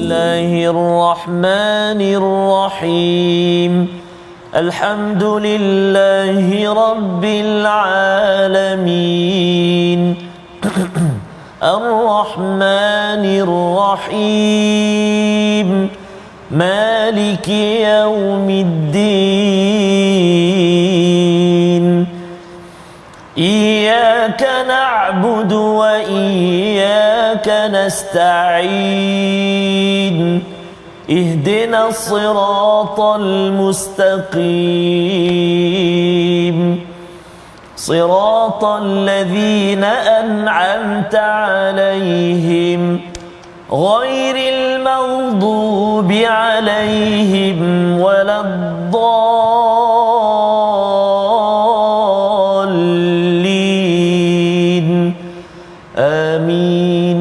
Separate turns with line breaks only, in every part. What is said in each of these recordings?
الله الرحمن الرحيم الحمد لله رب العالمين الرحمن الرحيم مالك يوم الدين إياك نعبد وإياك نستعين اهدنا الصراط المستقيم صراط الذين أنعمت عليهم غير المغضوب عليهم ولا الضالين آمين.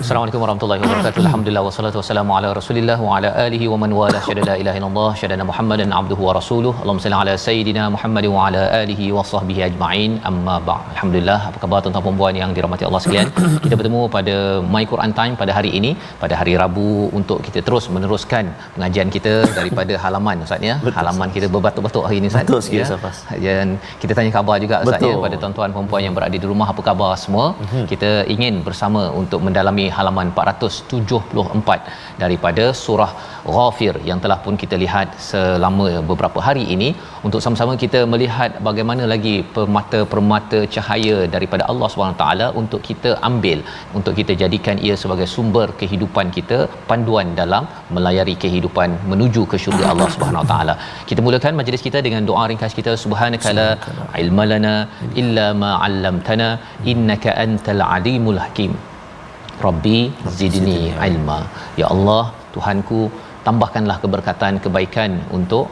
Assalamualaikum warahmatullahi wabarakatuh. Alhamdulillah wassalatu wassalamu ala Rasulillah wa ala alihi wa man wala syada la ilaha illallah syada Muhammadan abduhu wa rasuluhu. Allahumma salli ala sayidina Muhammad wa ala alihi wa sahbihi ajma'in. Amma ba'd. Alhamdulillah, apa khabar tuan-tuan dan puan yang dirahmati Allah sekalian? Kita bertemu pada My Quran Time pada hari ini, pada hari Rabu, untuk kita terus meneruskan pengajian kita daripada halaman Ustaz ya. Halaman kita berbatuk-batuk hari ini Ustaz.
Betul sikit
ya.
Safas.
Dan kita tanya khabar juga Ustaz ya pada tuan-tuan dan puan yang berada di rumah, apa khabar semua? Kita ingin bersama untuk mendalami halaman 474 daripada surah Ghafir yang telah pun kita lihat selama beberapa hari ini, untuk sama-sama kita melihat bagaimana lagi permata-permata cahaya daripada Allah SWT untuk kita ambil, untuk kita jadikan ia sebagai sumber kehidupan kita, panduan dalam melayari kehidupan menuju ke syurga Allah SWT. Kita mulakan majlis kita dengan doa ringkas kita. Subhanakala ilma lana illa ma 'allamtana innaka antal alimul hakim. Rabbi zidni ilma. Ya Allah, Tuhanku, tambahkanlah keberkatan, kebaikan untuk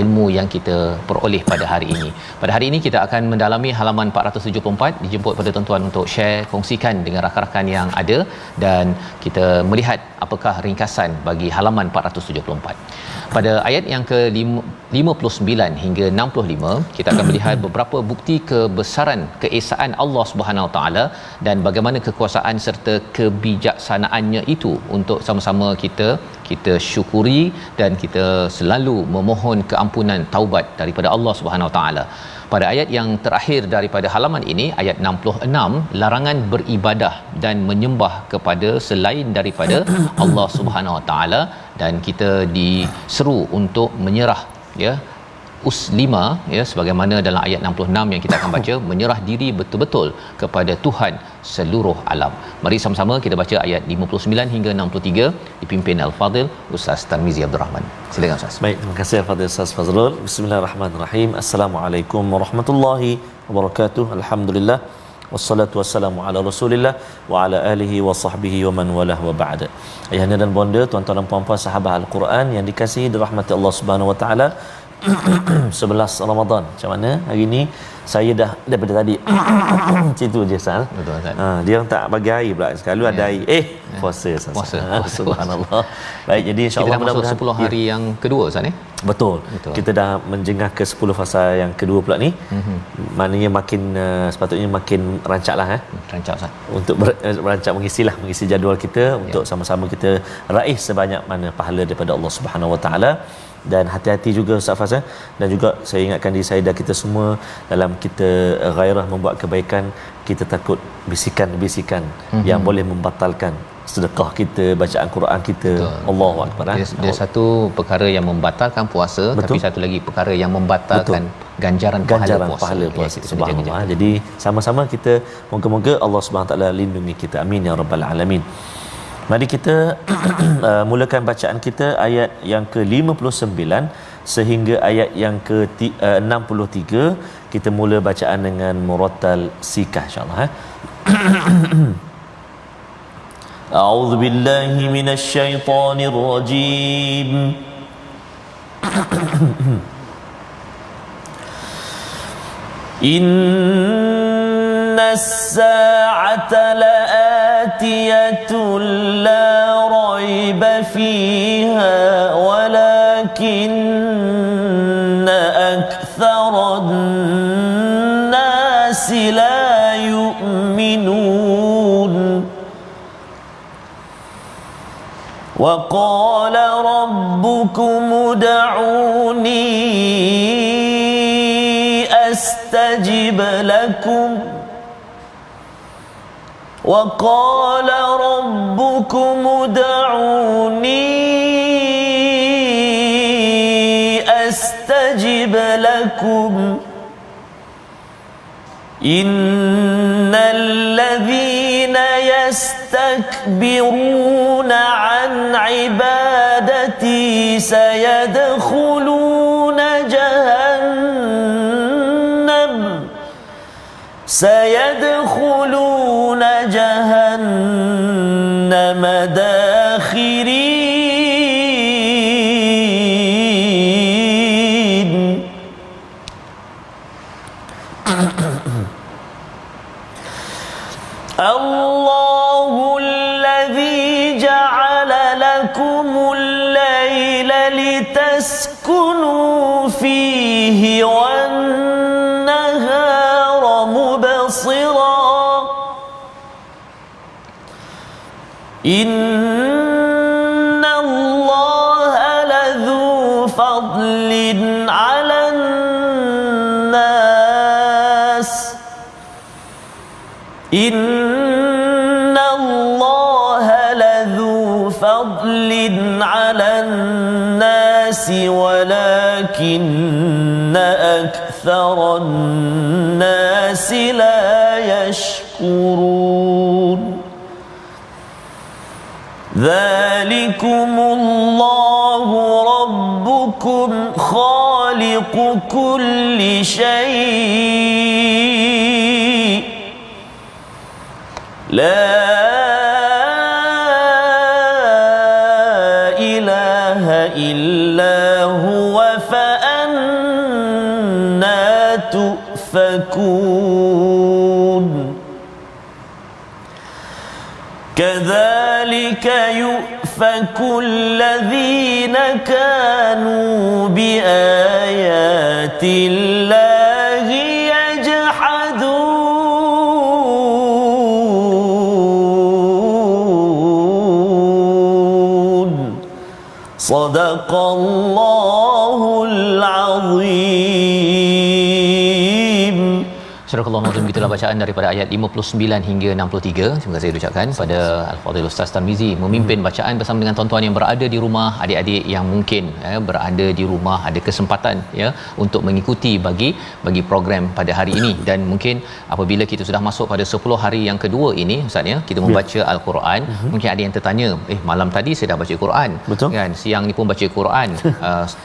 ilmu yang kita peroleh pada hari ini. Pada hari ini kita akan mendalami halaman 474. Dijemput pada tuan-tuan untuk share, kongsikan dengan rakan-rakan yang ada, dan kita melihat apakah ringkasan bagi halaman 474. Pada ayat yang ke-59 hingga 65, kita akan melihat beberapa bukti kebesaran keesaan Allah Subhanahu Wa Taala dan bagaimana kekuasaan serta kebijaksanaannya itu untuk sama-sama kita syukuri dan kita selalu memohon keampunan taubat daripada Allah Subhanahu Wa Taala. Pada ayat yang terakhir daripada halaman ini, ayat 66, larangan beribadah dan menyembah kepada selain daripada Allah Subhanahu Wa Taala, dan kita diseru untuk menyerah, ya, uslima, ya, sebagaimana dalam ayat 66 yang kita akan baca, menyerah diri betul-betul kepada Tuhan seluruh alam. Mari sama-sama kita baca ayat 59 hingga 63 dipimpin Al-Fadil Ustaz Tarmizi Abdul Rahman. Silakan Ustaz.
Baik, terima kasih Al-Fadil Ustaz Fazrul. Bismillahirrahmanirrahim. Assalamualaikum warahmatullahi wabarakatuh. Alhamdulillah wassalatu wassalamu ala Rasulillah wa ala alihi wa sahbihi wa man walah wa ba'da. Ayahanda dan bonda, tuan-tuan dan puan-puan sahabat Al-Quran yang dikasihi dirahmati Allah Subhanahu wa taala. 11 Ramadan. Macam mana hari ni? Saya dah daripada tadi situ je Sal.
Betul Ustaz.
Dia orang tak bagi air pula. Selalu ada air. Puasa Sal.
Puasa.
Subhanallah. Baik, jadi insya-Allah
kita masuk 10 hari yang kedua Ustaz ni.
Betul. Kita dah menjengah ke 10 fasa yang kedua pula ni. Maknanya makin sepatutnya makin rancaklah
Rancak Ustaz.
untuk berancak mengisi jadual kita untuk sama-sama kita raih sebanyak mana pahala daripada Allah Subhanahu Wa Taala. Dan hati-hati juga Ustaz Faz, dan juga saya ingatkan diri saya dan kita semua, dalam kita ghairah membuat kebaikan, kita takut bisikan-bisikan yang boleh membatalkan sedekah kita, bacaan Quran kita. Allahu akbar.
Dia satu perkara yang membatalkan puasa. Betul. Tapi satu lagi perkara yang membatalkan ganjaran pahala puasa.
Subhanallah. Jadi sama-sama kita, moga-moga Allah Subhanahu Wa Taala lindungi kita. Amin ya rabbal alamin. Mari kita mulakan bacaan kita ayat yang ke-59 sehingga ayat yang ke-63. Kita mula bacaan dengan murattal sikah insya-Allah. A'udzu billahi minasy syaithanir rajim. Innas sa'ata la'atiyatun la raiba fiha walakinna aktharan nasi la yu'minun. وقال ربكم ادعوني أستجب لكم وقال ربكم ادعوني أستجب لكم إن الذين يستكبرون عن عبادتي سيدخلون جهنم داخرين الله الذي جعل لكم الليل لتسكنوا فيه والنهار مبصرا إن الله لذو فضل على الناس إن الله لذو فضل على الناس ولكن أكثر الناس لا يشكرون ذلكم الله ربكم خالق كل شيء لا إله إلا هو فأنى تؤفكون كذلك يؤفك الذين كانوا بآيات الله يجحدون صدق الله العظيم.
Surah Al-Nazim, gitulah bacaan daripada ayat 59 hingga 63. Terima kasih ucapkan pada Al-Fadhil Ustaz Tarmizi memimpin bacaan bersama dengan tuan-tuan yang berada di rumah, adik-adik yang mungkin berada di rumah ada kesempatan untuk mengikuti bagi program pada hari ini. Dan mungkin apabila kita sudah masuk pada 10 hari yang kedua ini Ustaz kita membaca Al-Quran, mungkin ada yang tertanya, malam tadi saya dah baca Quran.
Betul.
Kan, siang ni pun baca Quran,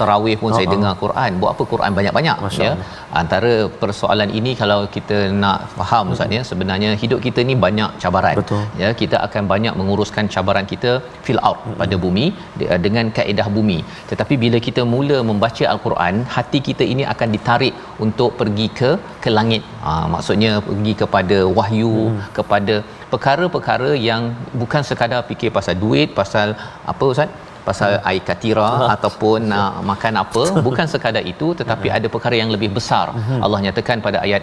tarawih pun saya dengar Quran, buat apa Quran banyak-banyak Antara persoalan ini kalau kita nak faham Ustaz sebenarnya hidup kita ni banyak cabaran.
Betul.
Kita akan banyak menguruskan cabaran kita fil ard pada bumi dengan kaedah bumi. Tetapi bila kita mula membaca Al-Quran, hati kita ini akan ditarik untuk pergi ke langit. Maksudnya pergi kepada wahyu, kepada perkara-perkara yang bukan sekadar fikir pasal duit, pasal apa Ustaz? Pasal air katira ataupun nak makan apa, bukan sekadar itu, tetapi ada perkara yang lebih besar. Allah nyatakan pada ayat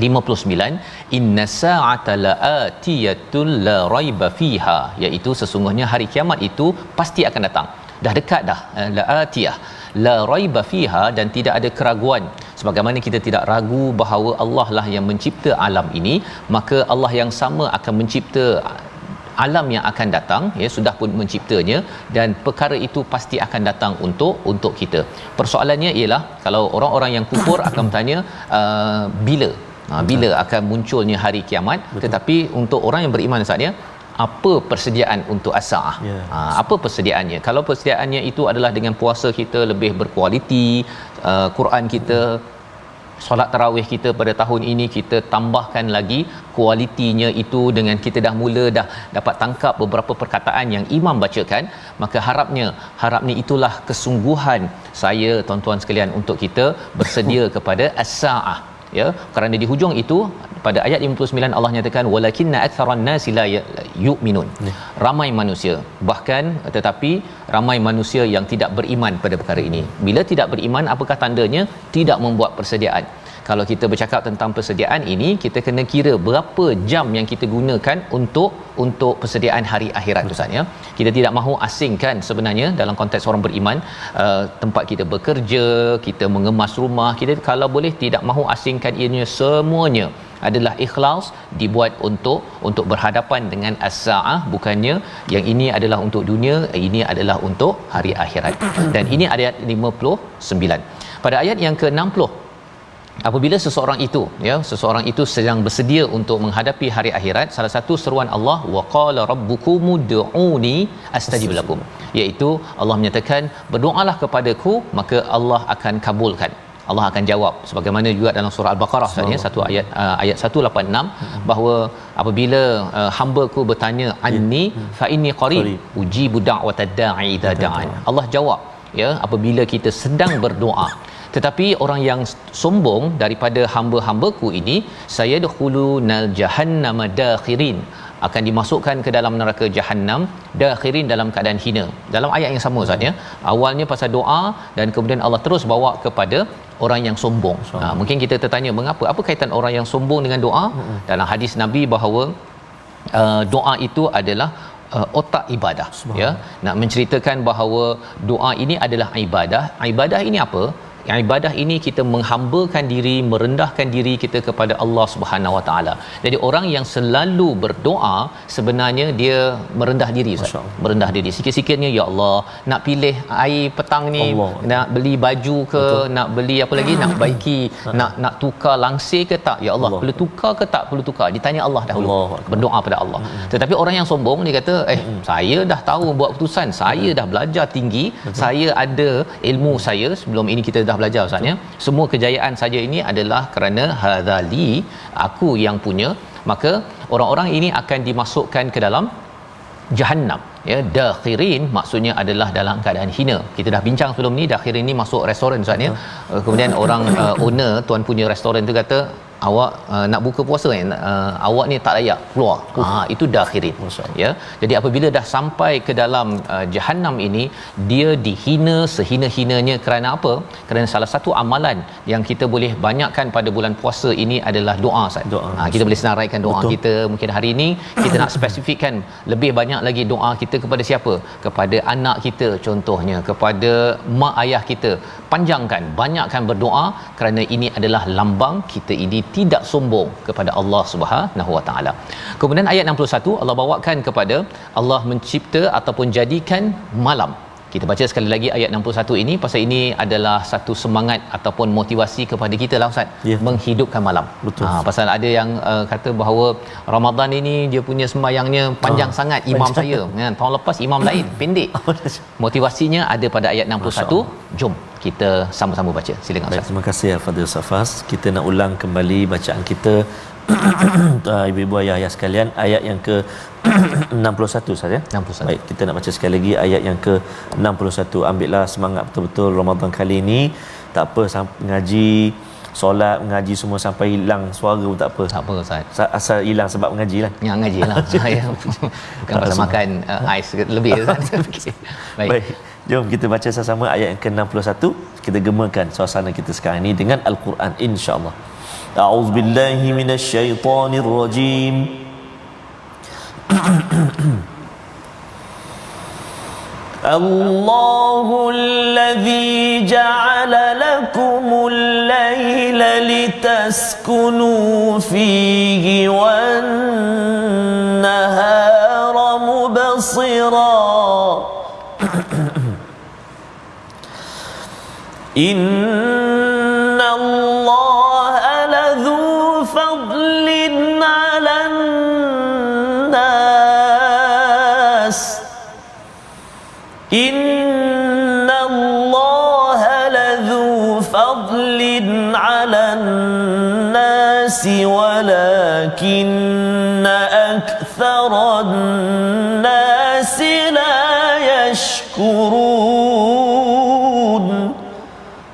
59, inna sa'ata la'atiyatul la raiba fiha, iaitu sesungguhnya hari kiamat itu pasti akan datang. Dah dekat dah, la'atiyah la raiba fiha, dan tidak ada keraguan. Sebagaimana kita tidak ragu bahawa Allah lah yang mencipta alam ini, maka Allah yang sama akan mencipta alam yang akan datang, sudah pun menciptanya, dan perkara itu pasti akan datang untuk kita. Persoalannya ialah kalau orang-orang yang kufur akan bertanya bila akan munculnya hari kiamat. Betul. Tetapi untuk orang yang beriman saatnya, apa persediaan untuk as-saah? Apa persediaannya? Kalau persediaannya itu adalah dengan puasa kita lebih berkualiti, Quran kita, solat tarawih kita pada tahun ini kita tambahkan lagi kualitinya itu dengan kita dah mula dah dapat tangkap beberapa perkataan yang imam bacakan, maka harapnya itulah kesungguhan saya tuan-tuan sekalian untuk kita bersedia kepada as-saah. Kerana di hujung itu pada ayat 59 Allah nyatakan walakinna aktsaran nasi la yu'minun. Ramai manusia, bahkan tetapi ramai manusia yang tidak beriman pada perkara ini. Bila tidak beriman, apakah tandanya? Tidak membuat persediaan. kalau kita bercakap tentang persediaan ini, kita kena kira berapa jam yang kita gunakan untuk persediaan hari akhirat Ustaz ya. Kita tidak mahu asingkan sebenarnya dalam konteks orang beriman, tempat kita bekerja, kita mengemas rumah, kita kalau boleh tidak mahu asingkan ianya semuanya adalah ikhlas, dibuat untuk berhadapan dengan as-saah, bukannya yang ini adalah untuk dunia, ini adalah untuk hari akhirat. Dan ini ayat 59. Pada ayat yang ke-60, apabila seseorang itu sedang bersedia untuk menghadapi hari akhirat, salah satu seruan Allah, wa qala rabbukum ud'uni astajib lakum, iaitu Allah menyatakan berdoalah kepadaku maka Allah akan kabulkan, Allah akan jawab. Sebagaimana juga dalam surah Al-Baqarah sebenarnya satu ayat 186, bahawa apabila hamba-Ku bertanya anni fa inni qarib ujibu da'watad da'i idza da'an, Allah jawab ya apabila kita sedang berdoa. Tetapi orang yang sombong daripada hamba-hamba-Ku ini, sayadkhulunal jahannama dakhirin, akan dimasukkan ke dalam neraka Jahannam dakhirin, dalam keadaan hina. Dalam ayat yang sama Ustaz ya, awalnya pasal doa dan kemudian Allah terus bawa kepada orang yang sombong. Mungkin kita tertanya, mengapa, apa kaitan orang yang sombong dengan doa? Dalam hadis Nabi bahawa doa itu adalah otak ibadah ya. Nak menceritakan bahawa doa ini adalah ibadah. Ibadah ini apa? Ibadah ini kita menghambakan diri, merendahkan diri kita kepada Allah Subhanahu Wa Taala. Jadi orang yang selalu berdoa sebenarnya dia merendah diri Ustaz. Merendah diri. Sikit-sikitnya ya Allah, nak pilih air petang ni, Allah, nak beli baju ke, betul, nak beli apa lagi, nak baiki, nak tukar langsir ke tak? Ya Allah, perlu tukar ke tak perlu tukar? Ditanya Allah dahulu. Berdoa pada Allah. Tetapi orang yang sombong dia kata, saya dah tahu buat keputusan, saya dah belajar tinggi, saya ada ilmu saya, sebelum ini kita dah belajar Ustaz ya. Semua kejayaan saja ini adalah kerana hadzali, aku yang punya. Maka orang-orang ini akan dimasukkan ke dalam Jahannam ya. Dakhirin maksudnya adalah dalam keadaan hina. Kita dah bincang sebelum ni, dakhirin ni masuk restoran Ustaz ya. Kemudian orang owner, tuan punya restoran tu kata, awak nak buka puasa kan, awak ni tak layak keluar. Itu dakhirin ya. Jadi apabila dah sampai ke dalam Jahannam ini, dia dihina sehina-hinanya. Kerana apa? Kerana salah satu amalan yang kita boleh banyakkan pada bulan puasa ini adalah doa Ustaz. Kita boleh senaraikan doa kita. Mungkin hari ini kita nak spesifikkan lebih banyak lagi doa kita kepada siapa? Kepada anak kita contohnya, kepada mak ayah kita. Panjangkan, banyakkan berdoa, kerana ini adalah lambang kita ini tidak sombong kepada Allah Subhanahu Wa Taala. Kemudian ayat 61 Allah bawakan kepada Allah mencipta ataupun jadikan malam. Kita baca sekali lagi ayat 61 ini, pasal ini adalah satu semangat ataupun motivasi kepada kita lah Ustaz, menghidupkan malam. Pasal ada yang kata bahawa Ramadan ini dia punya sembahyangnya panjang sangat, imam saya kan, tahun lepas imam lain pendek. Motivasinya ada pada ayat 61. Jom kita sama-sama baca. Silakan Ustaz.
Terima kasih Al-Fadhil Safas. Kita nak ulang kembali bacaan kita ibu-ibu ayah-ayah sekalian, ayat yang ke 61 saja. 61. Baik, kita nak baca sekali lagi ayat yang ke 61. Ambillah semangat betul-betul Ramadan kali ini. Tak apa ngaji, solat, mengaji semua sampai hilang suara pun tak apa.
Tak apa Ustaz.
Asal hilang sebab mengaji lah.
Ya, mengaji lah. Bukan pasal makan ais lebih Ustaz. Okay.
Baik. Jom kita baca sama-sama ayat yang ke-61. Kita gemakan suasana kita sekarang ini dengan Al-Quran insya-Allah. A'udzubillahi minasyaitonir rajim. Allahul ladzi ja'ala lakumul laila litaskunu fihi wan nahara mubsira. Inna Allaha ladzu fadlin 'alan nas. Inna Allaha ladzu fadlin 'alan nas walakinna aktharan nas la yashkurun.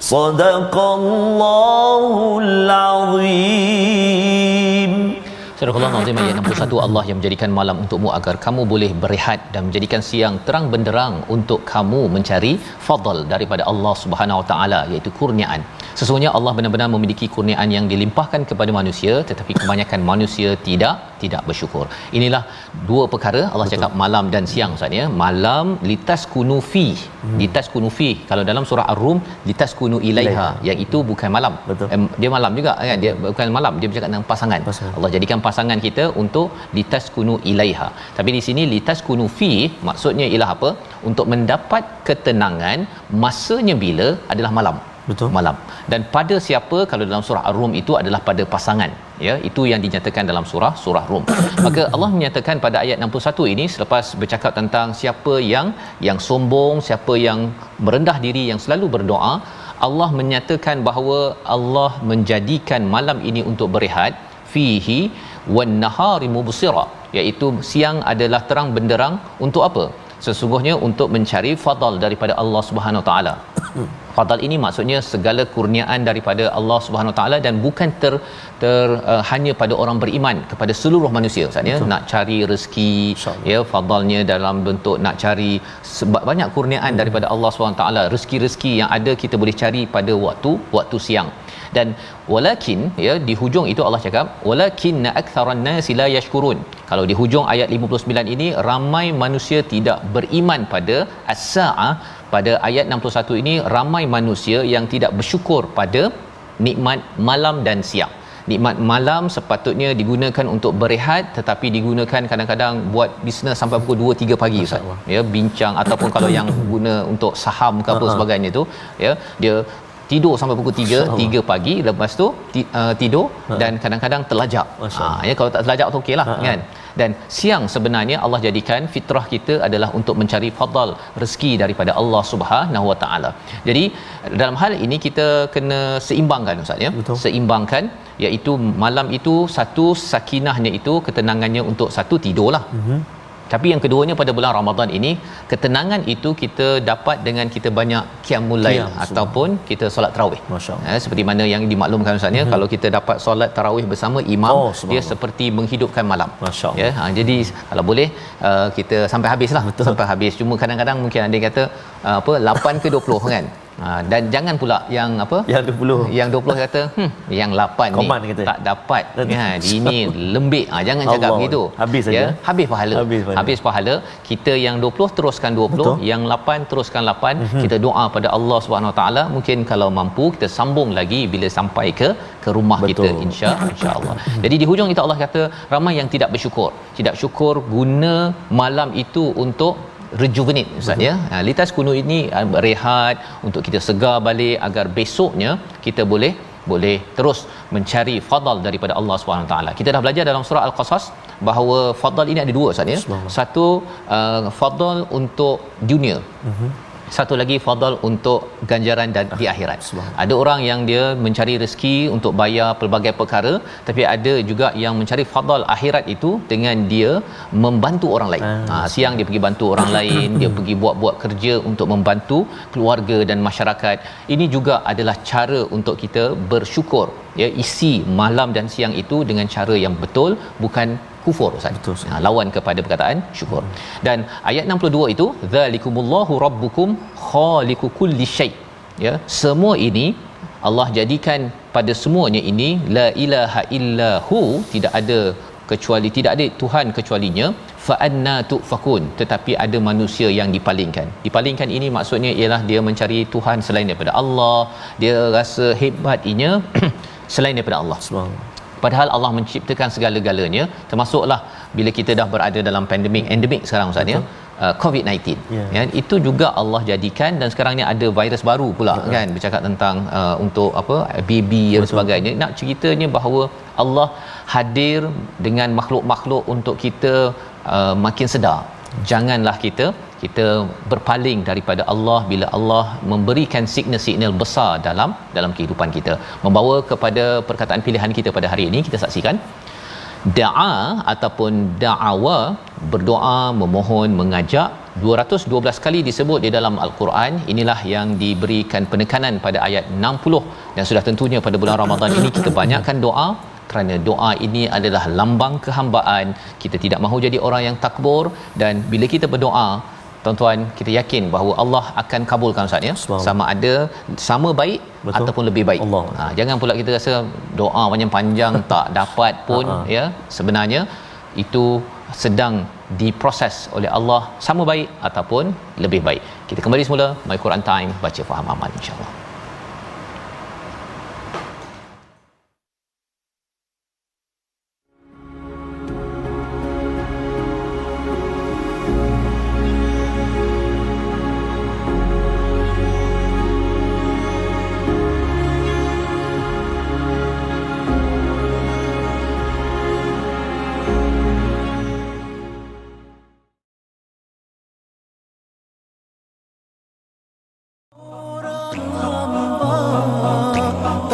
Sadaqallahul azim.
Surah Al-Azim ayat 61, Allah yang menjadikan malam untukmu agar kamu boleh berehat dan menjadikan siang terang benderang untuk kamu mencari fadl daripada Allah Subhanahu Wa Taala, iaitu kurniaan. Sesungguhnya Allah benar-benar memiliki kurniaan yang dilimpahkan kepada manusia, tetapi kebanyakan manusia tidak bersyukur. Inilah dua perkara Allah cakap malam dan siang Ustaz ya. Malam litaskunu fi, litaskunu fi. Kalau dalam surah Ar-Rum litaskunu ilaiha, yang itu bukan malam. Dia malam juga kan, dia bukan malam, dia bercakap tentang pasangan. Allah jadikan pasangan kita untuk litaskunu ilaiha. Tapi di sini litaskunu fi maksudnya ialah apa? Untuk mendapat ketenangan, masanya bila adalah malam.
Betul.
Malam. Dan pada siapa? Kalau dalam surah Ar-Rum itu adalah pada pasangan, ya, itu yang dinyatakan dalam surah Rum. Maka Allah menyatakan pada ayat 61 ini, selepas bercakap tentang siapa yang sombong, siapa yang merendah diri, yang selalu berdoa, Allah menyatakan bahawa Allah menjadikan malam ini untuk berehat, fihi wan nahari mubsira, iaitu siang adalah terang benderang untuk apa? Sesungguhnya untuk mencari fadal daripada Allah Subhanahu Wa Taala. Fadal ini maksudnya segala kurniaan daripada Allah Subhanahu Wa Taala, dan bukan hanya pada orang beriman, kepada seluruh manusia Ustaz ya. Nak cari rezeki, ya, fadalnya dalam bentuk nak cari banyak kurniaan daripada Allah Subhanahu Wa Taala. Rezeki-rezeki yang ada kita boleh cari pada waktu siang. Dan walakin, ya, di hujung itu Allah cakap walakinna aktsaran nasi la yashkurun. Kalau di hujung ayat 59 ini, ramai manusia tidak beriman pada as-saah. Pada ayat 61 ini, ramai manusia yang tidak bersyukur pada nikmat malam dan siang. Nikmat malam sepatutnya digunakan untuk berehat, tetapi digunakan kadang-kadang buat bisnes sampai pukul 2-3 pagi Ustaz. Ya, bincang, ataupun kalau yang guna untuk saham ke apa sebagainya tu, ya, dia tidur sampai pukul 3 pagi, lepas tu tidur dan kadang-kadang terlajak. Ya, kalau tak terlajak tu okeylah kan. Dan siang sebenarnya Allah jadikan fitrah kita adalah untuk mencari fadal rezeki daripada Allah Subhanahu Wa Taala. Jadi dalam hal ini kita kena seimbangkan Ustaz ya. Seimbangkan, iaitu malam itu satu sakinahnya itu, ketenangannya untuk satu tidurlah. Tapi yang keduanya, pada bulan Ramadan ini, ketenangan itu kita dapat dengan kita banyak qiyamul lail ataupun kita solat tarawih. Seperti mana yang dimaklumkan Ustaz ya, kalau kita dapat solat tarawih bersama imam, dia seperti menghidupkan malam. Ya, jadi kalau boleh kita sampai habislah. Sampai habis. Cuma kadang-kadang mungkin ada yang kata 8 ke 20 kan. Dan jangan pula yang 20 kata yang 8
Koman
ni
kata
tak dapat ini lembik, jangan cakap begitu,
habis saja,
ya, habis pahala. Kita yang 20 teruskan 20. Yang 8 teruskan 8. Kita doa pada Allah Subhanahu Wa Taala, mungkin kalau mampu kita sambung lagi bila sampai ke rumah kita, insya-Allah. Jadi di hujung itu Allah kata ramai yang tidak bersyukur guna malam itu untuk rejuvenate Ustaz ya. Litas kuno ini rehat untuk kita segar balik, agar besoknya kita boleh terus mencari fadal daripada Allah Subhanahu taala. Kita dah belajar dalam surah Al-Qasas bahawa fadal ini ada dua Ustaz ya. Satu fadal untuk dunia. Satu lagi fadal untuk ganjaran dan di akhirat. Ada orang yang dia mencari rezeki untuk bayar pelbagai perkara, tapi ada juga yang mencari fadal akhirat itu dengan dia membantu orang lain. Siang dia pergi bantu orang lain, dia pergi buat kerja untuk membantu keluarga dan masyarakat. Ini juga adalah cara untuk kita bersyukur, ya, isi malam dan siang itu dengan cara yang betul, bukan kufur Ustaz. Lawan kepada perkataan syukur. Dan ayat 62 itu zalikumullahu rabbukum khaliqu kulli syai. Ya, semua ini Allah jadikan pada semuanya ini la ilaha illahu, tidak ada Tuhan kecualinya, fa anna tufakun, tetapi ada manusia yang dipalingkan ini maksudnya ialah dia mencari Tuhan selain daripada Allah, dia rasa hebatnya selain daripada Allah. Padahal Allah menciptakan segala-galanya, termasuklah bila kita dah berada dalam endemik sekarang Ustaz ya, COVID-19. Ya, itu juga Allah jadikan, dan sekarang ni ada virus baru pula kan, bercakap tentang untuk baby dan sebagainya. Nak ceritanya bahawa Allah hadir dengan makhluk-makhluk untuk kita makin sedar. Janganlah kita berpaling daripada Allah bila Allah memberikan signal-signal besar dalam kehidupan kita. Membawa kepada perkataan pilihan kita pada hari ini, kita saksikan da'a ataupun da'awa, berdoa, memohon, mengajak, 212 kali disebut di dalam Al-Quran. Inilah yang diberikan penekanan pada ayat 60, dan sudah tentunya pada bulan Ramadan ini kita banyakkan doa, kerana doa ini adalah lambang kehambaan. Kita tidak mahu jadi orang yang takbur, dan bila kita berdoa, tuan-tuan, kita yakin bahawa Allah akan kabulkan Ustaz ya, sama ada sama baik ataupun lebih baik. Jangan pula kita rasa doa panjang-panjang tak dapat pun ya, sebenarnya itu sedang diproses oleh Allah sama baik ataupun lebih baik. Kita kembali semula My Quran Time, baca faham amal insya-Allah.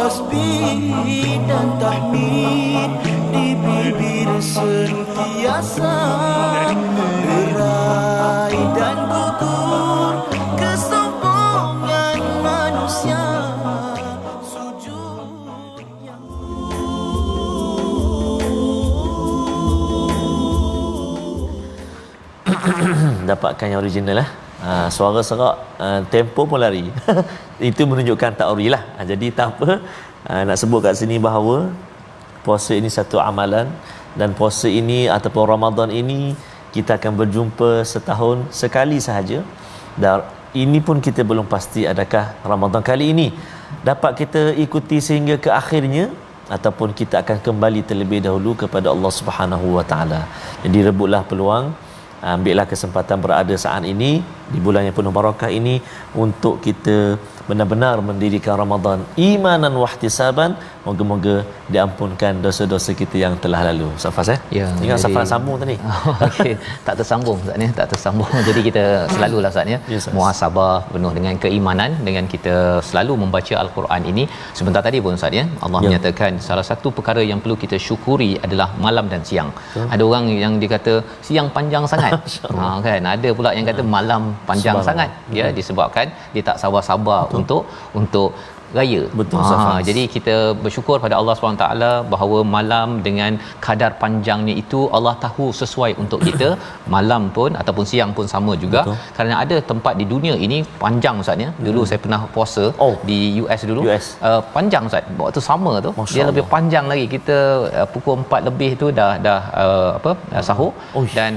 Tasbih dan tahmid di bibir sentiasa, derai dan gugur kesombongan manusia, sujud yang
dapatkan yang original lah. Suara serak, tempo pun lari. Itu menunjukkan tauri lah. Jadi tak apa, nak sebut kat sini bahawa puasa ini satu amalan, dan puasa ini ataupun Ramadan ini kita akan berjumpa setahun sekali sahaja, dan ini pun kita belum pasti adakah Ramadan kali ini dapat kita ikuti sehingga ke akhirnya, ataupun kita akan kembali terlebih dahulu kepada Allah Subhanahu Wa Taala. Jadi rebutlah peluang, ambillah kesempatan berada saat ini di bulan yang penuh barakah ini untuk kita benar-benar mendirikan Ramadan imanan wahtisaban. Moga-moga diampunkan dosa-dosa kita yang telah lalu. Safas
ya,
ingat jadi... Safas sambung tadi.
Okey, tak tersambung Ustaz ni, tak tersambung. Jadi kita selalulah Ustaz ya, muhasabah penuh dengan keimanan, dengan kita selalu membaca al-Quran ini. Sebentar tadi pun Ustaz ya, Allah menyatakan salah satu perkara yang perlu kita syukuri adalah malam dan siang. Ada orang yang dikata siang panjang sangat. Kan ada pula yang kata malam panjang sangat ya, disebabkan dia tak sabar-sabar untuk raya.
Betul.
Jadi kita bersyukur pada Allah SWT bahawa malam dengan kadar panjangnya itu Allah tahu sesuai untuk kita. Malam pun ataupun siang pun sama juga. Betul. Kerana ada tempat di dunia ini panjang Ustaz ya. Dulu saya pernah puasa di US dulu. Panjang Ustaz. Waktu sama tu Masya dia Allah. Lebih panjang lagi. Kita pukul 4 lebih tu dah sahur dan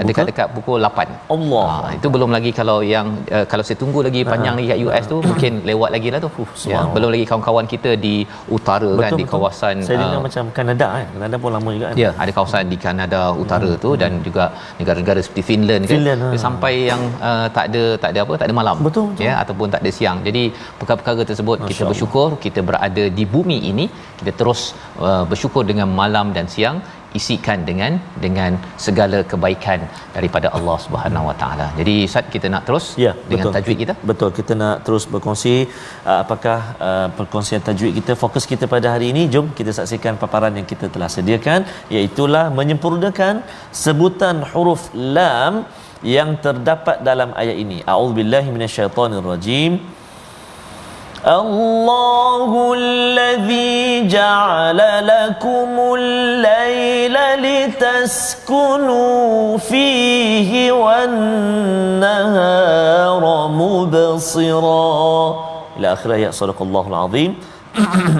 dekat-dekat pukul 8.
Allah.
Itu belum lagi kalau yang kalau saya tunggu lagi panjang lagi kat US tu mungkin lewat lagi lah tu. Ya, belum lagi kawan-kawan kita di utara kan, di kawasan
saya dengar macam Kanada kan. Kanada pun lama juga kan.
Ya, ada kawasan di Kanada utara tu dan juga negara-negara seperti Finland kan. Sampai yang tak ada malam.
Betul.
Ya, ataupun tak ada siang. Jadi perkara-perkara tersebut Masya kita bersyukur Allah. Kita berada di bumi ini, kita terus bersyukur dengan malam dan siang, isikan dengan segala kebaikan daripada Allah Subhanahu Wa Taala. Jadi Ustaz, kita nak terus dengan tajwid kita.
Betul, kita nak terus berkongsi apakah perkongsian tajwid kita. Fokus kita pada hari ini, jom kita saksikan paparan yang kita telah sediakan, iaitu menyempurnakan sebutan huruf lam yang terdapat dalam ayat ini. A'udzubillahi minasyaitonirrajim. Allahul-ladzi ja'ala lakumul laila litaskunu fihi wan nahara mubsira. Ila akhir ayat. Sadaqallahul azim.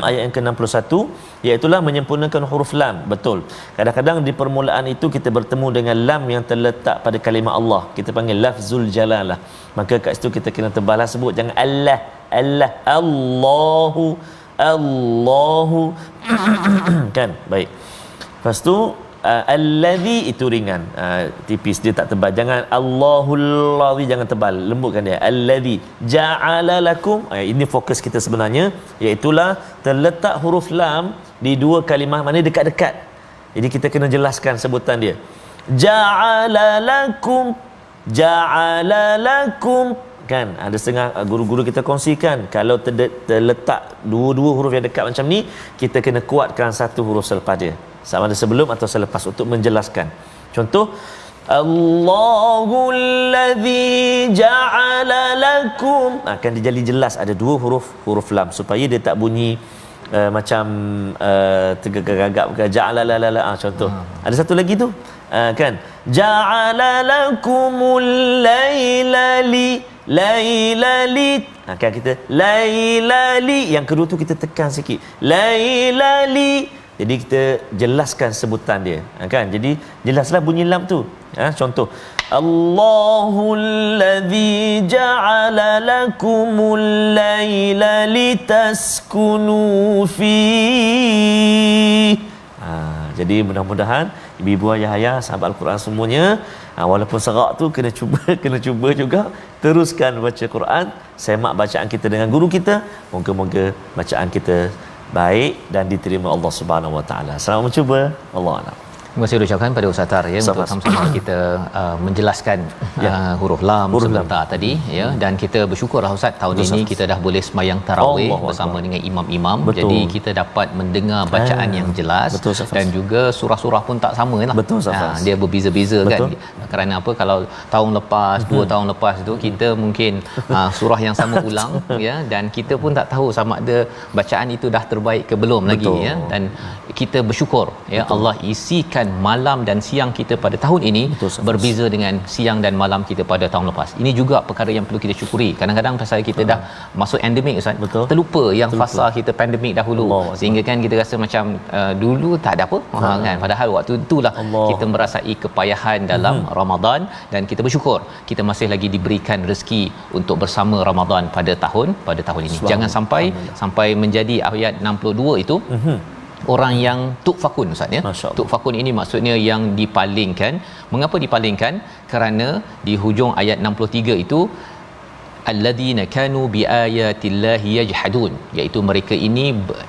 Ayat yang ke-61, iaitu menyempurnakan huruf lam. Betul. Kadang-kadang di permulaan itu kita bertemu dengan lam yang terletak pada kalimah Allah. Kita panggil lafzul jalalah. Maka kat situ kita kena tebalah sebut, jangan Allah, Allahu kan. Baik. Lepas tu allazi itu ringan, tipis, dia tak tebal. Jangan Allahul ladzi, jangan tebal, lembutkan dia. Allazi ja'ala lakum, ini fokus kita sebenarnya, iaitu terletak huruf lam di dua kalimah mana dekat-dekat. Jadi kita kena jelaskan sebutan dia. Ja'ala lakum kan. Ada setengah guru-guru kita kongsikan, kalau terletak dua huruf yang dekat macam ni, kita kena kuatkan satu huruf selepas dia, sama ada sebelum atau selepas, untuk menjelaskan. Contoh, Allahul ladzi ja'ala lakum, akan dijadi jelas ada dua huruf lam, supaya dia tak bunyi macam tergagap ke ja'ala la la la, contoh. Ada satu lagi tu kan, ja'ala lakumul laila li, kan kita laila li, yang kedua tu kita tekan sikit, laila li, jadi kita jelaskan sebutan dia, kan, jadi jelaslah bunyi lam tu. Contoh, Allahul ladzi ja'ala lakumul laila litaskunu fi. Jadi mudah-mudahan ibu-ibu, ayah-ayah, sahabat Al-Quran semuanya, walaupun serak tu kena cuba juga teruskan baca Quran, semak bacaan kita dengan guru kita. Moga-moga bacaan kita baik dan diterima Allah Subhanahu Wa Taala. Selamat mencuba. Wallahu a'lam.
Terima kasih ucapkan pada Ustaz Tar ya, untuk sama-sama kita menjelaskan huruf lam sebentar tadi ya, dan kita bersyukurlah Ustaz, tahun ini kita dah boleh sembahyang tarawih bersama dengan imam-imam. Jadi kita dapat mendengar bacaan yang jelas, dan juga surah-surah pun tak samalah. Dia berbeza-beza kan. Kerana apa, kalau tahun lepas, 2 tahun lepas tu kita mungkin surah yang sama ulang ya, dan kita pun tak tahu sama ada bacaan itu dah terbaik ke belum lagi ya. Dan kita bersyukur ya, Allah isikan malam dan siang kita pada tahun ini berbeza dengan siang dan malam kita pada tahun lepas. Ini juga perkara yang perlu kita syukuri. Kadang-kadang pasal kita dah masuk endemik Ustaz, terlupa yang fasa kita pandemik dahulu, sehingga kan kita rasa macam dulu tak ada apa kan, padahal waktu itulah kita merasai kepayahan dalam Ramadan, dan kita bersyukur kita masih lagi diberikan rezeki untuk bersama Ramadan pada tahun ini. Jangan sampai menjadi ayat 62 itu orang yang tukfakun Ustaz ya. Tukfakun ini maksudnya yang dipalingkan. Mengapa dipalingkan? Kerana di hujung ayat 63 itu alladhina kanu biayatillahi yajhadun, iaitu mereka ini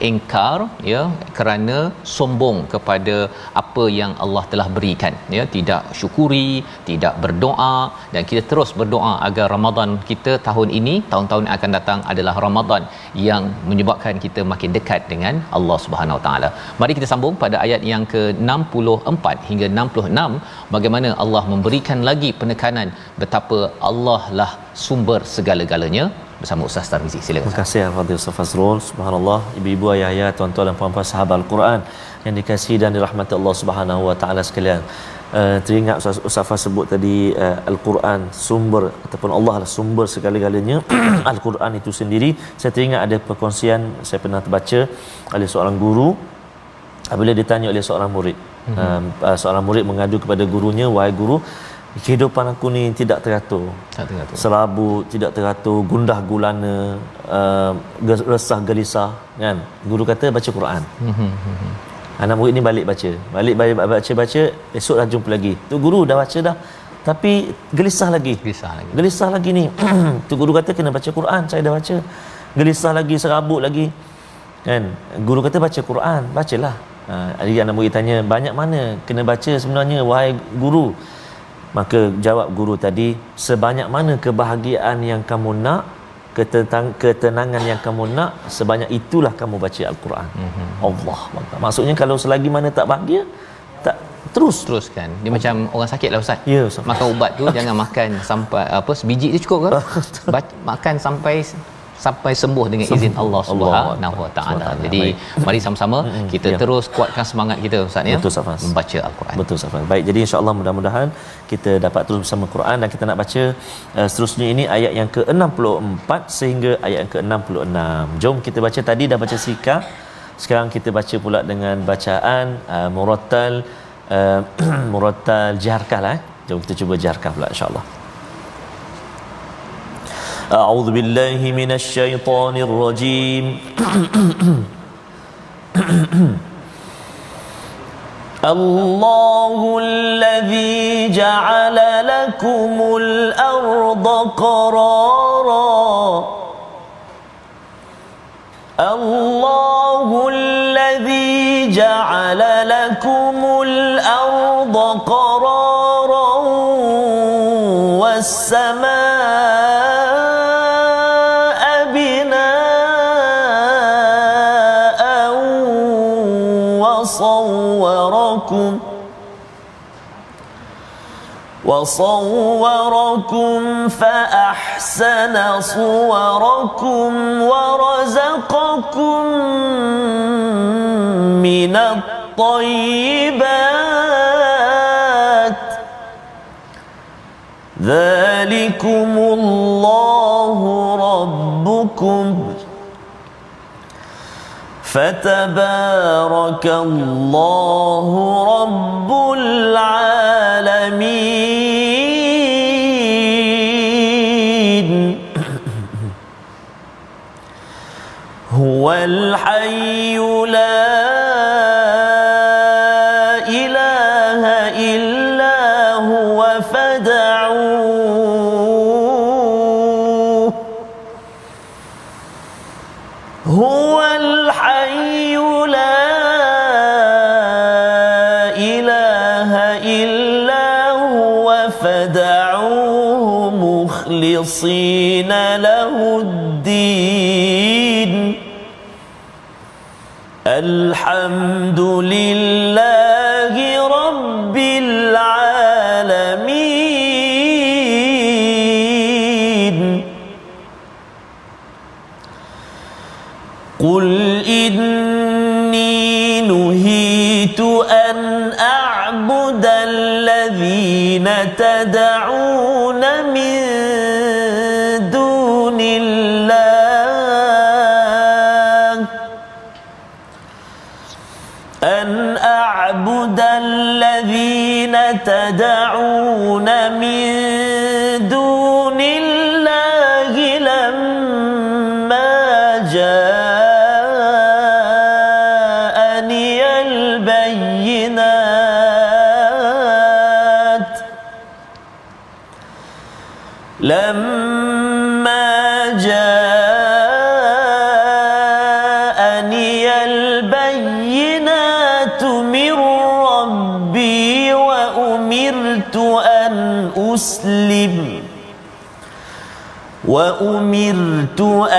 engkar ya, kerana sombong kepada apa yang Allah telah berikan ya, tidak syukuri, tidak berdoa. Dan kita terus berdoa agar Ramadan kita tahun ini, tahun-tahun yang akan datang adalah Ramadan yang menyebabkan kita makin dekat dengan Allah Subhanahu Wa Taala. Mari kita sambung pada ayat yang ke-64 hingga 66, bagaimana Allah memberikan lagi penekanan betapa Allah lah sumber segala-galanya, bersama Ustaz Tarmizi. Silakan.
Terima kasih Al-Fadhil Ustaz Fazrul. Subhanallah, ibu-ibu, ayah-ayah, tuan-tuan dan puan-puan sahabat Al-Quran yang dikasihi dan dirahmati Allah Subhanahu Wa Taala sekalian. Teringat Ustaz Faz sebut tadi, Al-Quran sumber, ataupun Allah lah sumber segala-galanya. Al-Quran itu sendiri, saya teringat ada perkongsian saya pernah terbaca oleh seorang guru apabila ditanya oleh seorang murid. Seorang murid mengadu kepada gurunya, wahai guru, kehidupan aku ni tidak teratur. Serabut, tidak teratur, gundah gulana, resah gelisah kan. Guru kata baca Quran. Anak murid ni balik baca, esok dah jumpa lagi. Tu guru dah baca dah, tapi gelisah lagi ni. Tu guru kata kena baca Quran, saya dah baca. Gelisah lagi, serabut lagi. Kan? Guru kata baca Quran, bacalah. Jadi anak murid tanya, banyak mana kena baca sebenarnya wahai guru? Maka jawab guru tadi, sebanyak mana kebahagiaan yang kamu nak, ketenangan yang kamu nak, sebanyak itulah kamu baca Al-Quran. Allah. Maksudnya kalau selagi mana tak bahagia, tak teruskan. Dia macam orang sakit lah Ustaz. Ya, Ustaz. Makan ubat tu jangan makan sampai sebiji je cukup ke? Makan sampai sembuh dengan izin Allah Subhanahu Wa Taala. Jadi mari sama-sama kita terus kuatkan semangat kita Ustaz ya, membaca Al-Quran. Betul Ustaz. Baik, jadi insya-Allah mudah-mudahan kita dapat terus bersama Quran, dan kita nak baca seterusnya ini ayat yang ke-64 sehingga ayat yang ke-66. Jom kita baca, tadi dah baca sika, sekarang kita baca pula dengan bacaan murattal jaharkah lah. Jom kita cuba jaharkah pula insya-Allah. أعوذ بالله من الشيطان الرجيم الله الذي جعل لكم الأرض قرارا الله الذي جعل لكم الأرض قرارا والسماء بناء وصوركم فأحسن صوركم ورزقكم من الطيبات ذلكم الله ربكم فتبارك الله رب العالمين هو الحي لا إله إلا هو فادعوه هو الحي لا إله إلا هو فادعوه مخلصين له الدين الحمد لله رب العالمين قل إني نهيت أن أعبد الذين تدعون من دون الله أن أعبد الذين تدعون من دون الله لما جاءني البينات لما جاءني البينات من ربي وأمرت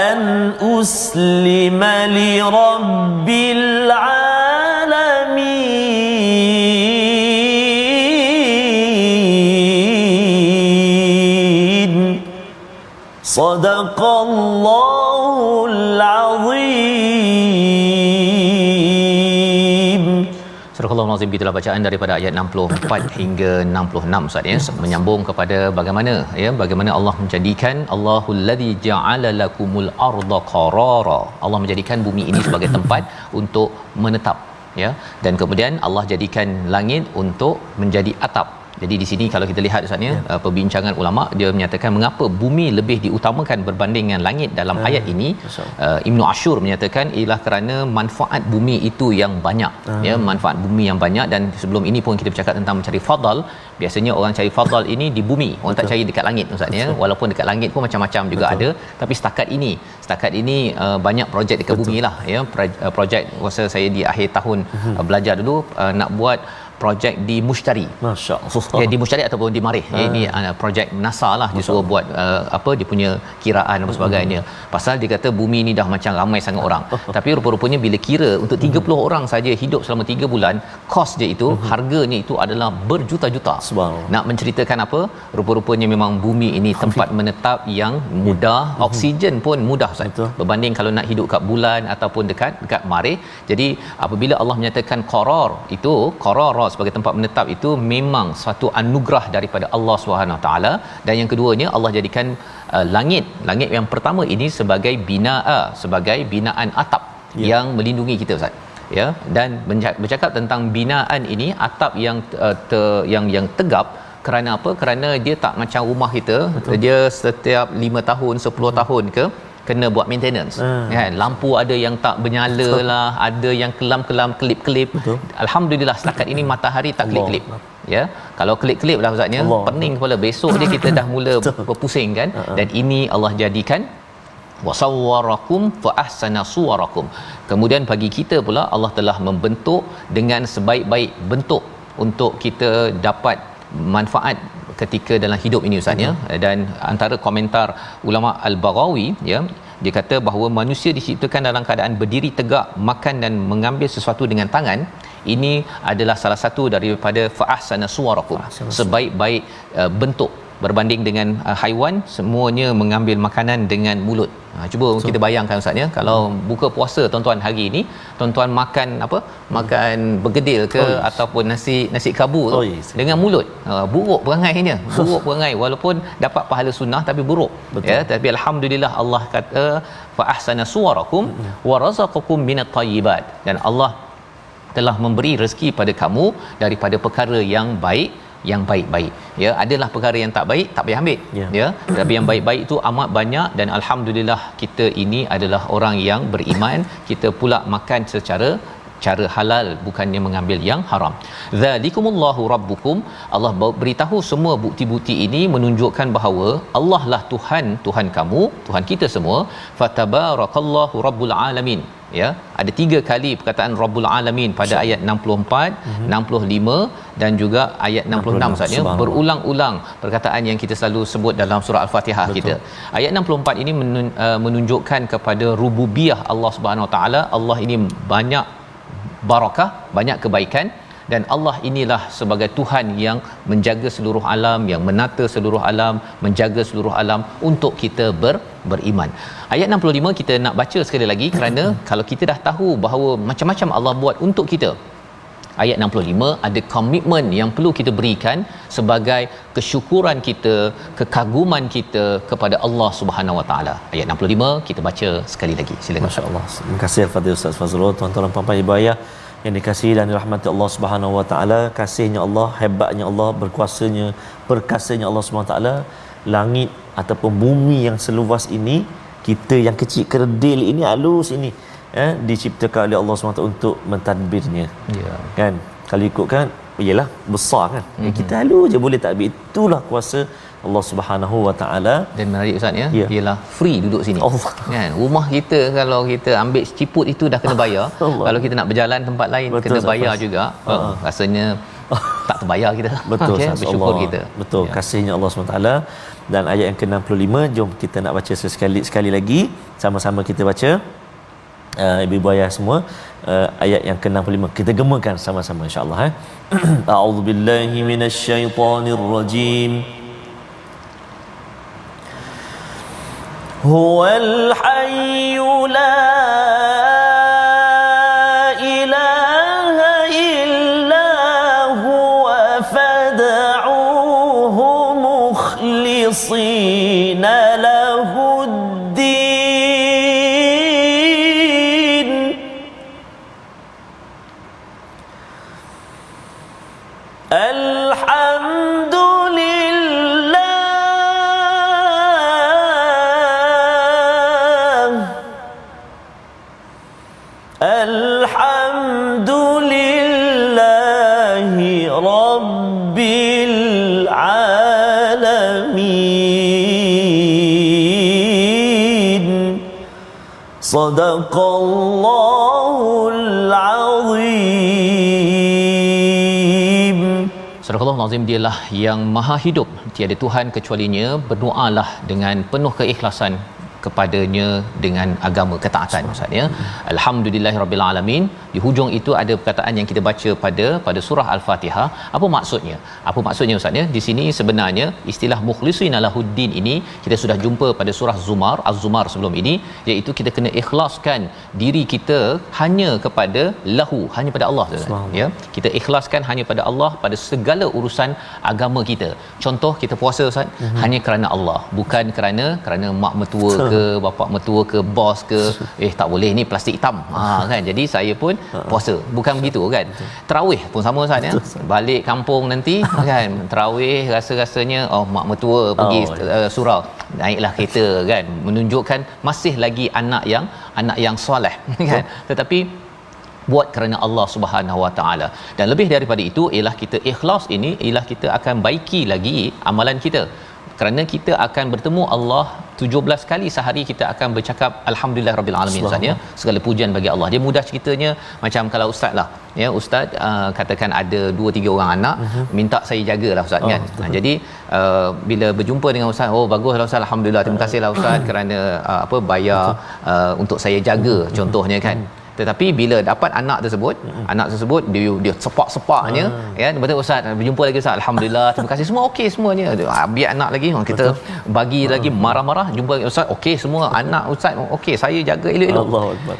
أن أسلم لرب العالمين صدق الله العظيم.
Surah Al-Azim, itulah bacaan daripada ayat 64 hingga 66 Ustaz ya, menyambung kepada bagaimana Allah menjadikan Allahul ladzi ja'ala lakumul arda qarara. Allah menjadikan bumi ini sebagai tempat untuk menetap ya, dan kemudian Allah jadikan langit untuk menjadi atap. Jadi di sini kalau kita lihat Ustaz ya, perbincangan ulama dia menyatakan mengapa bumi lebih diutamakan berbanding dengan langit dalam ayat ini. Ibnu Ashur menyatakan ialah kerana manfaat bumi itu yang banyak ya, manfaat bumi yang banyak. Dan sebelum ini pun kita bercakap tentang mencari fadal. Biasanya orang cari fadal ini di bumi, orang tak cari dekat langit Ustaz ya. Walaupun dekat langit pun macam-macam juga ada, tapi setakat ini banyak projek dekat bumi lah ya. Projek masa saya di akhir tahun belajar dulu nak buat projek di Mushtari. Masya-Allah. Ya, di Mushtari ataupun di Marikh. Ini projek NASA lah, dia suruh buat dia punya kiraan apa sebagainya. Pasal dia kata bumi ni dah macam ramai sangat orang. Tapi rupa-rupanya bila kira untuk 30 orang saja hidup selama 3 bulan, kos dia itu, harganya itu adalah berjuta-juta. Nak menceritakan apa? Rupa-rupanya memang bumi ini tempat menetap yang mudah, oksigen pun mudah Ustaz. Berbanding kalau nak hidup kat bulan ataupun dekat Marikh. Jadi apabila Allah menyatakan qarar itu, qarar sebagai tempat menetap itu memang satu anugerah daripada Allah Subhanahu taala. Dan yang keduanya Allah jadikan langit yang pertama ini sebagai binaan atap yang melindungi kita Ustaz ya. Dan bercakap tentang binaan ini, atap yang tegap. Kerana apa? Kerana dia tak macam rumah kita. Dia setiap 5 tahun 10 tahun kena buat maintenance kan. Lampu ada yang tak bernyala lah, ada yang kelam-kelam, kelip-kelip. Alhamdulillah setakat ini matahari tak kelip-kelip ya. Kalau kelip-kelip dah Ustaznya pening kepala, besok dia kita dah mula berpusing kan. Dan ini Allah jadikan wasawwarakum fa ahsana suwarakum. Kemudian bagi kita pula Allah telah membentuk dengan sebaik-baik bentuk untuk kita dapat manfaat ketika dalam hidup ini Ustaz ya. Dan antara komentar ulama Al-Baghawi ya, dia kata bahawa manusia diciptakan dalam keadaan berdiri tegak, makan dan mengambil sesuatu dengan tangan. Ini adalah salah satu daripada fa ahsana suwarakum, sebaik-baik bentuk. Berbanding dengan haiwan, semuanya mengambil makanan dengan mulut. Cuba kita bayangkan Ustaz ya, kalau buka puasa tuan-tuan hari ini, tuan-tuan makan apa? Makan bergedil ke ataupun nasi kabu tu dengan mulut. Buruk perangainya, buruk perangai, walaupun dapat pahala sunnah tapi buruk. Betul. Ya, tapi alhamdulillah Allah kata fa ahsana suwarakum wa razaqakum minat thayyibat, dan Allah telah memberi rezeki pada kamu daripada perkara yang baik, yang baik-baik. Ya, adalah perkara yang tak baik tak payah ambil. Ya, tapi yang baik-baik itu amat banyak, dan alhamdulillah kita ini adalah orang yang beriman. Kita pula makan secara cara halal, bukannya mengambil yang haram. Zalikumullahu rabbukum. Allah beritahu semua bukti-bukti ini menunjukkan bahawa Allah lah Tuhan kamu, Tuhan kita semua. Fatabarakallahu rabbul alamin. Ya, ada 3 kali perkataan rabbul alamin pada ayat 64, 65 dan juga ayat 66 maksudnya berulang-ulang perkataan yang kita selalu sebut dalam surah al-Fatihah. Betul. Kita ayat 64 ini menunjukkan kepada rububiyah Allah Subhanahu Wa Taala. Allah ini banyak barakah, banyak kebaikan, dan Allah inilah sebagai Tuhan yang menjaga seluruh alam, yang menata seluruh alam, menjaga seluruh alam untuk kita beriman. Ayat 65 kita nak baca sekali lagi kerana kalau kita dah tahu bahawa macam-macam Allah buat untuk kita, ayat 65 ada komitmen yang perlu kita berikan sebagai kesyukuran kita, kekaguman kita kepada Allah Subhanahu Wa Taala. Ayat 65 kita baca sekali lagi. Silakan.
Masya-Allah. Terima kasih al-Fadhil Ustaz Fazrul, tuan-tuan dan puan-puan ibu ayah yang dikasihi dan dirahmati Allah Subhanahu Wa Taala. Kasihnya Allah, hebatnya Allah, berkuasanya, perkasanya Allah Subhanahu Wa Taala. Langit ataupun bumi yang seluas ini, kita yang kecil kerdil ini, halus ini, diciptakan oleh Allah SWT untuk mentadbirnya. Kan, kalau ikutkan ialah besar kan, kita halus je boleh tadbir. Itulah kuasa Allah Subhanahu Wa Taala. Dan
menarik Ustaz ya, ialah free duduk sini. Kan, rumah kita kalau kita ambil ciput itu dah kena bayar. Kalau kita nak berjalan tempat lain, betul, kena bayar juga. Rasanya tak terbayar kita.
Betul,
bersyukur
Allah.
kita.
Betul, kasihnya Allah SWT. Dan ayat yang ke-65, jom kita nak baca sekali lagi, sama-sama kita baca. Ibu-ibu ayah semua, ayat yang ke-65 kita gemakan sama-sama insya-Allah. A'udzubillahi minasyaitonirrajim. Huwal hayyu la مخلصين له الدين الحمد لله الحمد لله رب العالمين صدق الله العظيم.
Surah Al-Azim, dialah yang maha hidup, tiada Tuhan kecualinya. Berdoalah dengan penuh keikhlasan kepadanya dengan agama ketaatan maksudnya. Alhamdulillahirabbil alamin. Di hujung itu ada perkataan yang kita baca pada surah Al-Fatihah. Apa maksudnya? Apa maksudnya Ustaz ya? Di sini sebenarnya istilah mukhlisina lahuddin ini kita sudah jumpa pada surah Zumar, Az-Zumar sebelum ini, iaitu kita kena ikhlaskan diri kita hanya kepada lahu, hanya pada Allah ya. Kita ikhlaskan hanya pada Allah pada segala urusan agama kita. Contoh kita puasa Ustaz, hanya kerana Allah, bukan kerana mak mertua ke bapa mertua ke bos ke, tak boleh ni plastik hitam kan, jadi saya pun puasa, bukan begitu kan. Tarawih pun sama Ustaz ya, balik kampung nanti kan tarawih rasa-rasanya mak mertua pergi surau, naiklah kereta kan, menunjukkan masih lagi anak yang soleh kan, tetapi buat kerana Allah Subhanahu Wa Taala. Dan lebih daripada itu ialah kita ikhlas ini ialah kita akan baiki lagi amalan kita, kerana kita akan bertemu Allah 17 kali sehari. Kita akan bercakap alhamdulillahirabbil alamin Ustaz ya, segala pujian bagi Allah. Dia mudah ceritanya macam kalau ustaz lah ya, ustaz katakan ada 2-3 orang anak, minta saya jagalah ustaz kan. Jadi bila berjumpa dengan ustaz, baguslah ustaz, alhamdulillah, terima kasihlah ustaz kerana bayar untuk saya jaga contohnya kan. Tetapi bila dapat anak tersebut, dia sepak-sepaknya, ya, betul Ustaz, berjumpa lagi Ustaz, alhamdulillah, terima kasih, semua okey semuanya. Biar anak lagi kita bagi lagi marah-marah, jumpa Ustaz, okey semua, anak Ustaz okey, saya jaga elok-elok.
Allahu akbar.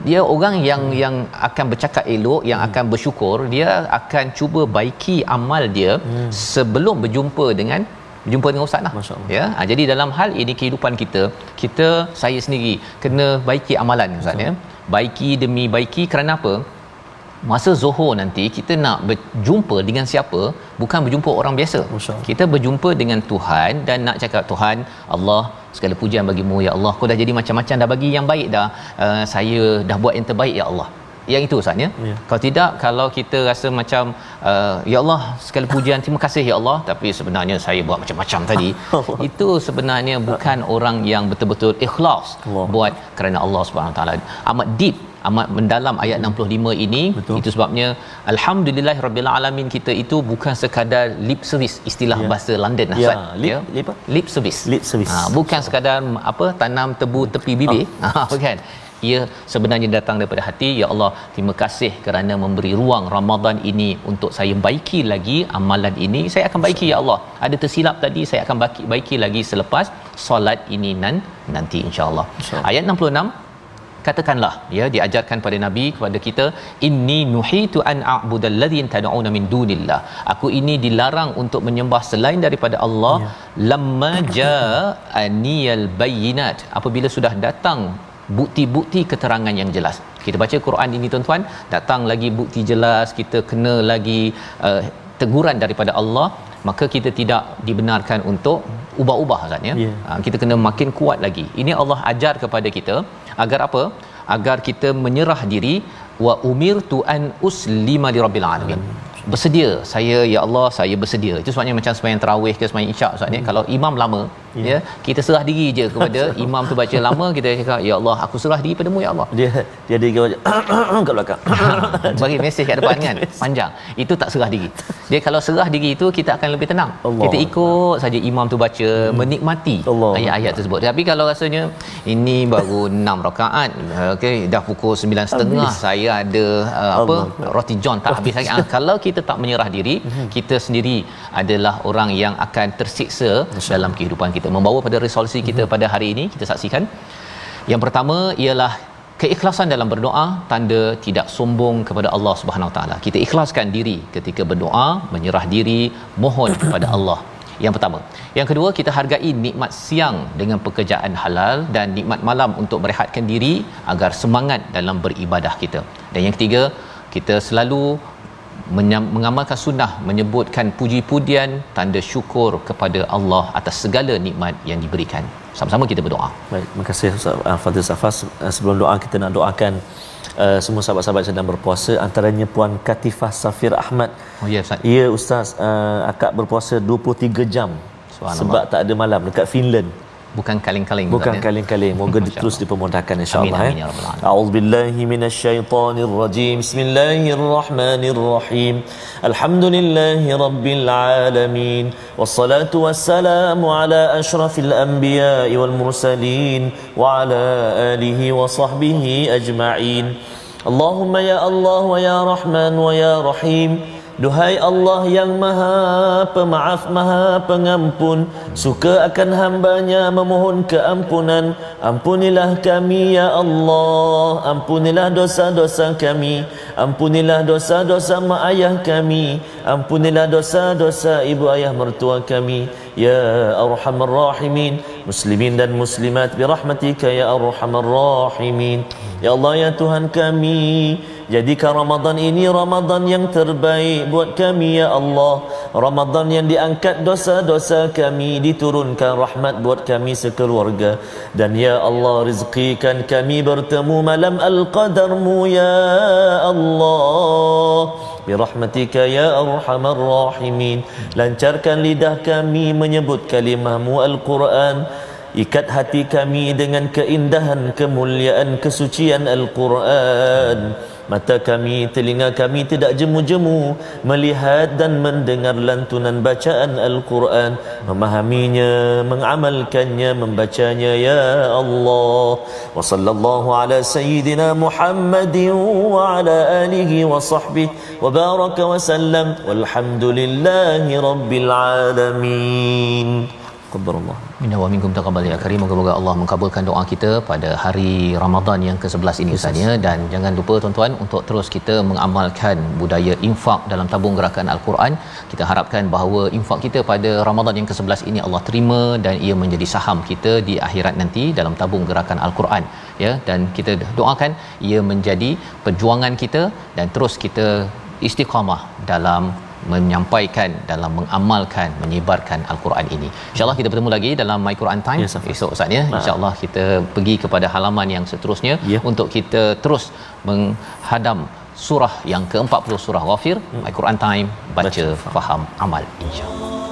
Dia orang yang akan bercakap elok, yang akan bersyukur, dia akan cuba baiki amal dia sebelum berjumpa dengan ustaz lah. Ya, jadi dalam hal ini kehidupan kita saya sendiri kena baiki amalan Ustaz, ya. Baiki demi baiki, kerana apa? Masa Zuhur nanti kita nak berjumpa dengan siapa? Bukan berjumpa orang biasa. Kita berjumpa dengan Tuhan dan nak cakap, Tuhan Allah, segala pujian bagimu ya Allah, kau dah jadi macam-macam, dah bagi yang baik dah, saya dah buat yang terbaik ya Allah. Yang itu Ustaz, ya. Kalau tidak, kalau kita rasa macam ya Allah segala pujian, terima kasih ya Allah, tapi sebenarnya saya buat macam-macam tadi, itu sebenarnya bukan orang yang betul-betul ikhlas buat kerana Allah Subhanahu taala. Amat deep, amat mendalam ayat 65 ini. Betul. Itu sebabnya alhamdulillahirabbil alamin, kita itu bukan sekadar lip service, istilah bahasa London Ustaz, lip service, bukan sekadar tanam tebu tepi bibir, kan. Ia sebenarnya datang daripada hati. Ya Allah, terima kasih kerana memberi ruang Ramadan ini untuk saya baiki lagi amalan ini. Saya akan baiki ya Allah. Ada tersilap tadi, saya akan baiki lagi selepas solat ini nanti insya-Allah. Ayat 66, katakanlah, ya, diajarkan pada Nabi, kepada kita, inni nuhitu an a'budal ladzina tad'una min dunillah, aku ini dilarang untuk menyembah selain daripada Allah, lamma ja'aniyal bayyinat, apabila sudah datang bukti-bukti keterangan yang jelas. Kita baca Quran ini tuan-tuan, datang lagi bukti jelas, kita kena lagi teguran daripada Allah, maka kita tidak dibenarkan untuk ubah-ubah Ustaz, ya. Kita kena makin kuat lagi. Ini Allah ajar kepada kita agar apa? Agar kita menyerah diri. Wa umirtu an uslima lirabbil alamin. Bersedia saya, ya Allah, saya bersedia. Itu sebabnya macam sembahyang tarawih ke sembahyang isyak Ustaz, ya, kalau imam lama, ya, kita serah diri je kepada imam tu baca lama, kita cakap, ya Allah, aku serah diri padamu ya Allah. Dia
kat belakang
bagi mesej kat depan kan, panjang. Itu tak serah diri. Dia kalau serah diri itu, kita akan lebih tenang. Kita ikut saja imam tu baca, menikmati ayat-ayat tersebut. Tapi kalau rasanya ini baru 6 rakaat, okey, dah pukul 9.30, saya ada roti john tak habis lagi. Kalau kita tak menyerah diri, kita sendiri adalah orang yang akan tersiksa dalam kehidupan kita. Membawa pada resolusi kita pada hari ini, kita saksikan. Yang pertama ialah keikhlasan dalam berdoa, tanda tidak sombong kepada Allah Subhanahu taala. Kita ikhlaskan diri ketika berdoa, menyerah diri, mohon kepada Allah. Yang pertama. Yang kedua, kita hargai nikmat siang dengan pekerjaan halal dan nikmat malam untuk merehatkan diri agar semangat dalam beribadah kita. Dan yang ketiga, kita selalu mengamalkan sunnah, menyebutkan puji-pujian, tanda syukur kepada Allah atas segala nikmat yang diberikan. Sama-sama kita berdoa.
Baik, terima kasih Ustaz Fadil Safas. Sebelum doa, kita nak doakan semua sahabat-sahabat yang sedang berpuasa, antaranya Puan Katifah Safir Ahmad.
Ya Ustaz.
Ya Ustaz, akak berpuasa 23 jam sebab tak ada malam dekat Finland.
Bukan kaleng-kaleng.
Bukan kaleng-kaleng. Moga terus dipermudahkan insya-Allah. A'udzubillahi minasyaitonir rajim. Bismillahirrahmanirrahim. Alhamdulillahirabbil alamin. Wassalatu wassalamu ala asyrafil anbiya'i wal mursalin wa ala alihi wa sahbihi ajma'in. Allahumma ya Allah wa ya Rahman wa ya Rahim. Duhai Allah yang Maha Pemaaf, Maha Pengampun, suka akan hamba-Nya memohon keampunan. Ampunilah kami ya Allah, ampunilah dosa-dosa kami, ampunilah dosa-dosa mak ayah kami, ampunilah dosa-dosa ibu ayah mertua kami, ya Arhamar Rahimin. Muslimin dan muslimat birahmatika ya Arhamar Rahimin. Ya Allah, ya Tuhan kami, jadikan Ramadan ini Ramadan yang terbaik buat kami ya Allah. Ramadan yang diangkat dosa-dosa kami, diturunkan rahmat buat kami sekeluarga. Dan ya Allah, rizqikan kami bertemu malam Al-Qadarmu ya Allah. Birahmatika ya Arhamar Rahimin. Lancarkan lidah kami menyebut kalimah-Mu Al-Quran. Ikat hati kami dengan keindahan, kemuliaan, kesucian Al-Quran. Mata kami, telinga kami tidak jemu-jemu melihat dan mendengar lantunan bacaan Al-Quran, memahaminya, mengamalkannya, membacanya ya Allah. Wa sallallahu ala sayyidina Muhammadin wa ala alihi wa sahbihi wa baraka wa sallam walhamdulillahi rabbil alamin. Qadarullah.
Minna wa minkum taqabbal ya karim. Moga-moga Allah mengabulkan doa kita pada hari Ramadan yang ke-11 ini Ustaz ya. Dan jangan lupa tuan-tuan untuk terus kita mengamalkan budaya infak dalam tabung gerakan Al-Quran. Kita harapkan bahawa infak kita pada Ramadan yang ke-11 ini Allah terima dan ia menjadi saham kita di akhirat nanti dalam tabung gerakan Al-Quran ya. Dan kita doakan ia menjadi perjuangan kita dan terus kita istiqamah dalam menyampaikan, dalam mengamalkan, menyebarkan Al-Quran ini. InsyaAllah kita bertemu lagi dalam My Quran Time esok Ustaz ya. InsyaAllah kita pergi kepada halaman yang seterusnya untuk kita terus menghadam surah yang ke-40 surah Ghafir. My Quran Time, baca, faham, amal, insya-Allah.